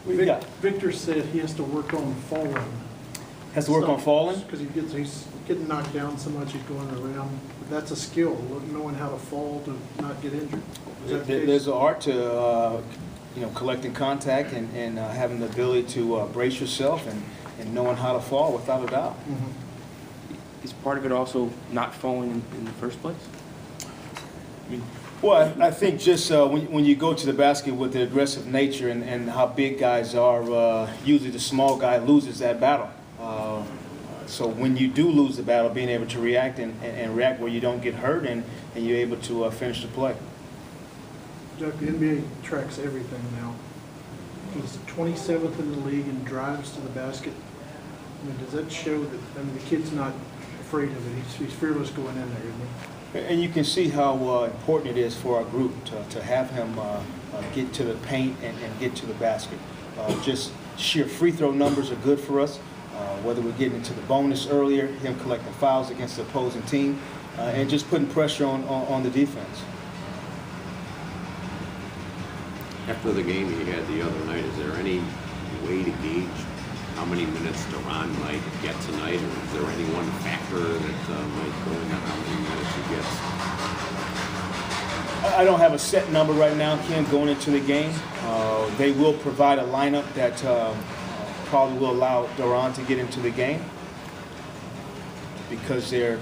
Victor said he has to work on falling. Has to work on falling? Because he's getting knocked down so much, he's going around. But that's a skill, knowing how to fall to not get injured. There's an art to collecting contact and having the ability to brace yourself and knowing how to fall without a doubt. Mm-hmm. Is part of it also not falling in the first place? Well, I think just when you go to the basket with the aggressive nature and how big guys are, usually the small guy loses that battle. So when you do lose the battle, being able to react and react where you don't get hurt and you're able to finish the play. Jacque, the NBA tracks everything now. He's 27th in the league in drives to the basket. I mean, does that show that the kid's not afraid of it? He's fearless going in there, isn't he? And you can see how important it is for our group to have him get to the paint and get to the basket. Just sheer free throw numbers are good for us, whether we're getting into the bonus earlier, him collecting fouls against the opposing team, and just putting pressure on the defense. After the game you had the other night, is there any way to gauge how many minutes Duran might get tonight, or is there any one factor that might go into how many minutes he gets? I don't have a set number right now, Ken, going into the game. They will provide a lineup that probably will allow Duran to get into the game because their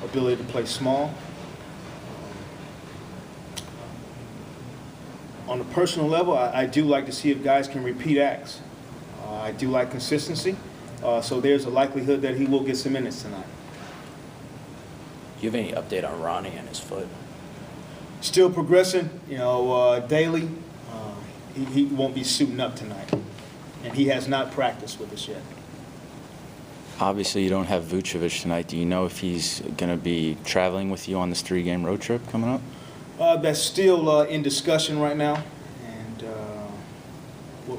ability to play small. On a personal level, I do like to see if guys can repeat acts. I do like consistency, so there's a likelihood that he will get some minutes tonight. Do you have any update on Ronnie and his foot? Still progressing, daily. He won't be suiting up tonight, and he has not practiced with us yet. Obviously, you don't have Vucevic tonight. Do you know if he's going to be traveling with you on this 3-game road trip coming up? That's still in discussion right now, and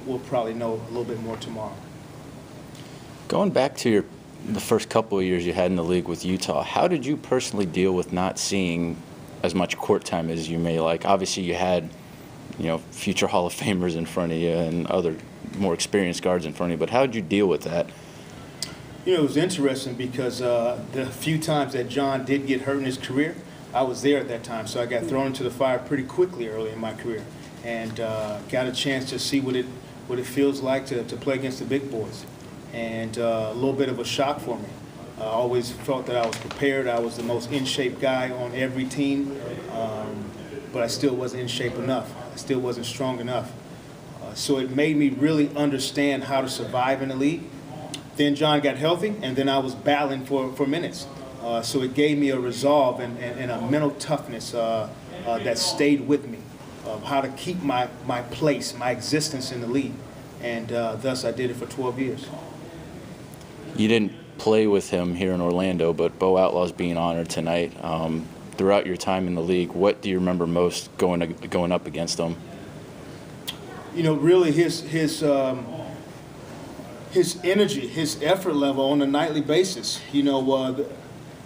we'll probably know a little bit more tomorrow. Going back to the first couple of years you had in the league with Utah, how did you personally deal with not seeing as much court time as you may like? Obviously, you had future Hall of Famers in front of you and other more experienced guards in front of you, but how did you deal with that? It was interesting because the few times that John did get hurt in his career, I was there at that time, so I got thrown into the fire pretty quickly early in my career, and got a chance to see what it feels like to play against the big boys, and a little bit of a shock for me. I always felt that I was prepared. I was the most in shape guy on every team, but I still wasn't in shape enough. I still wasn't strong enough. So it made me really understand how to survive in the league. Then John got healthy, and then I was battling for minutes. So it gave me a resolve and a mental toughness that stayed with me of how to keep my place, my existence in the league. And thus I did it for 12 years. You didn't play with him here in Orlando, but Bo Outlaw's being honored tonight. Throughout your time in the league, what do you remember most going up against him? Really his energy, his effort level on a nightly basis.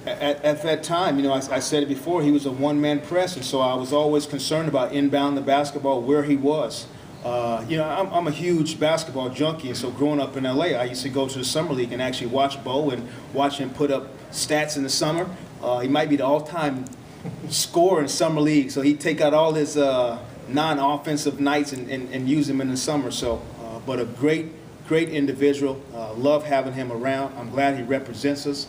At that time, I said it before, he was a one-man press, and so I was always concerned about inbound the basketball, where he was. I'm a huge basketball junkie, and so growing up in LA, I used to go to the summer league and actually watch Bo and watch him put up stats in the summer. He might be the all-time scorer in summer league, so he'd take out all his non-offensive nights and use them in the summer. So, but a great individual. Love having him around. I'm glad he represents us,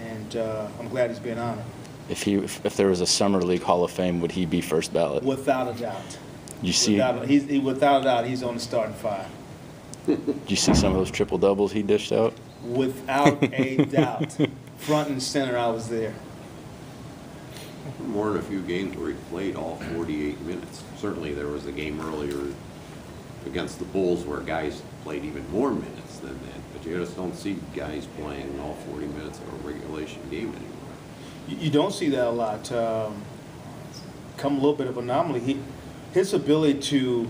and I'm glad he's being honored. If there was a Summer League Hall of Fame, would he be first ballot? Without a doubt. Without a doubt, he's on the starting five. Did you see some of those triple doubles he dished out? Without a doubt. Front and center, I was there. More than a few games where he played all 48 minutes. Certainly there was a game earlier against the Bulls where guys played even more minutes than that, but you just don't see guys playing all 40 minutes of a regulation game anymore. You don't see that a lot. Come a little bit of anomaly. His ability to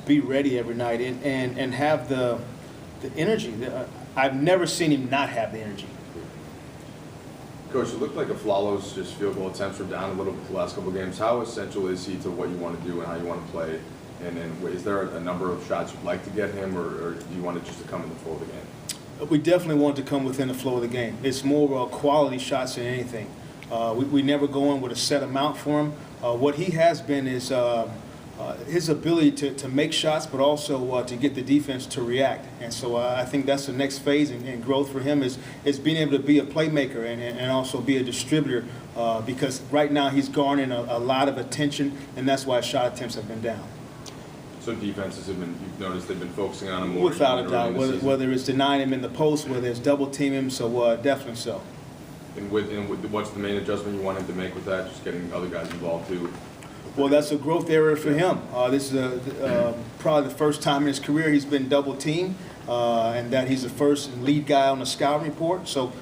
be ready every night and have the energy. I've never seen him not have the energy. Coach, it looked like a flawless just field goal attempts were down a little bit the last couple of games. How essential is he to what you want to do and how you want to play And then is there a number of shots you'd like to get him, or do you want it just to come in the flow of the game? We definitely want to come within the flow of the game. It's more quality shots than anything. We never go in with a set amount for him. What he has been is his ability to make shots, but also to get the defense to react. And so I think that's the next phase in growth for him is being able to be a playmaker and also be a distributor because right now he's garnering a lot of attention, and that's why shot attempts have been down. So defenses have been, you've noticed they've been focusing on him more? Without a doubt, early in the season? whether it's denying him in the post, whether it's double teaming him, so definitely so. And what's the main adjustment you want him to make with that, just getting other guys involved too? Well, that's a growth area for him. This is probably the first time in his career he's been double teamed, and that he's the first lead guy on the scouting report. So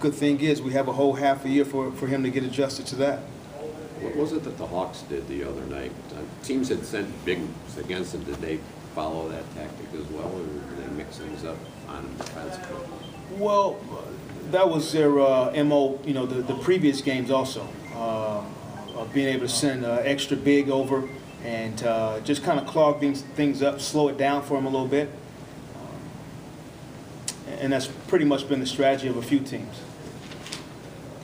good thing is we have a whole half a year for him to get adjusted to that. What was it that the Hawks did the other night? Teams had sent bigs against them. Did they follow that tactic as well, or did they mix things up on them defensively? Well, that was their MO, the previous games also. Being able to send extra big over and just kind of clog things up, slow it down for him a little bit. And that's pretty much been the strategy of a few teams.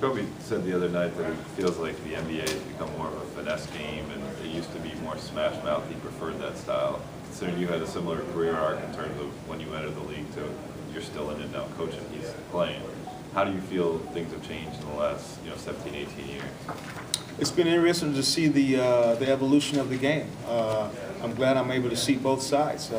Kobe said the other night that it feels like the NBA has become more of a finesse game, and it used to be more smash mouth. He preferred that style. Considering you had a similar career arc in terms of when you entered the league to you're still in it now coaching, he's playing. How do you feel things have changed in the last 17, 18 years? It's been interesting to see the evolution of the game. I'm glad I'm able to see both sides.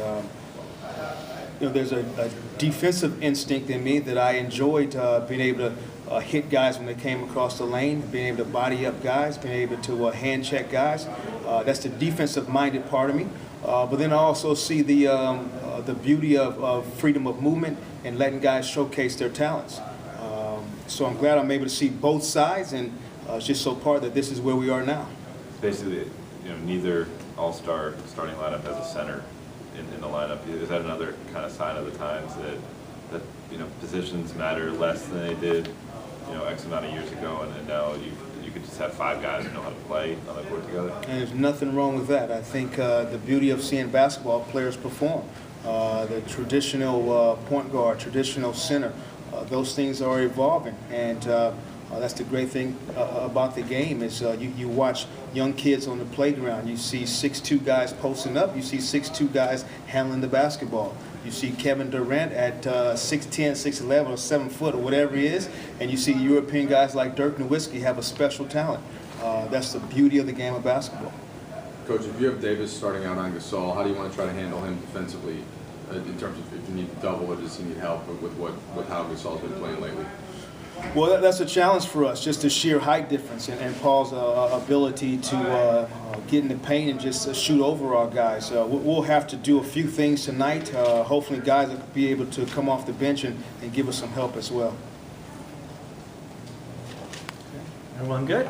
There's a defensive instinct in me that I enjoyed being able to hit guys when they came across the lane, being able to body up guys, being able to hand check guys. That's the defensive-minded part of me. But then I also see the beauty of freedom of movement and letting guys showcase their talents. So I'm glad I'm able to see both sides, and it's just so part that this is where we are now. Basically, neither all-star starting lineup has a center in the lineup. Is that another kind of sign of the times that positions matter less than they did, X amount of years ago, and now you could just have 5 guys who know how to play on the court together? And there's nothing wrong with that. I think the beauty of seeing basketball players perform, the traditional point guard, traditional center, those things are evolving, and that's the great thing about the game is you watch young kids on the playground. You see 6'2" guys posting up. You see 6'2" guys handling the basketball. You see Kevin Durant at 6'10", 6'11", or 7 foot, or whatever he is, and you see European guys like Dirk Nowitzki have a special talent. That's the beauty of the game of basketball. Coach, if you have Davis starting out on Gasol, how do you want to try to handle him defensively in terms of if you need to double or does he need help with how Gasol's been playing lately? Well, that's a challenge for us, just the sheer height difference and Paul's ability to get in the paint and just shoot over our guys. We'll have to do a few things tonight. Hopefully guys will be able to come off the bench and give us some help as well. Everyone good?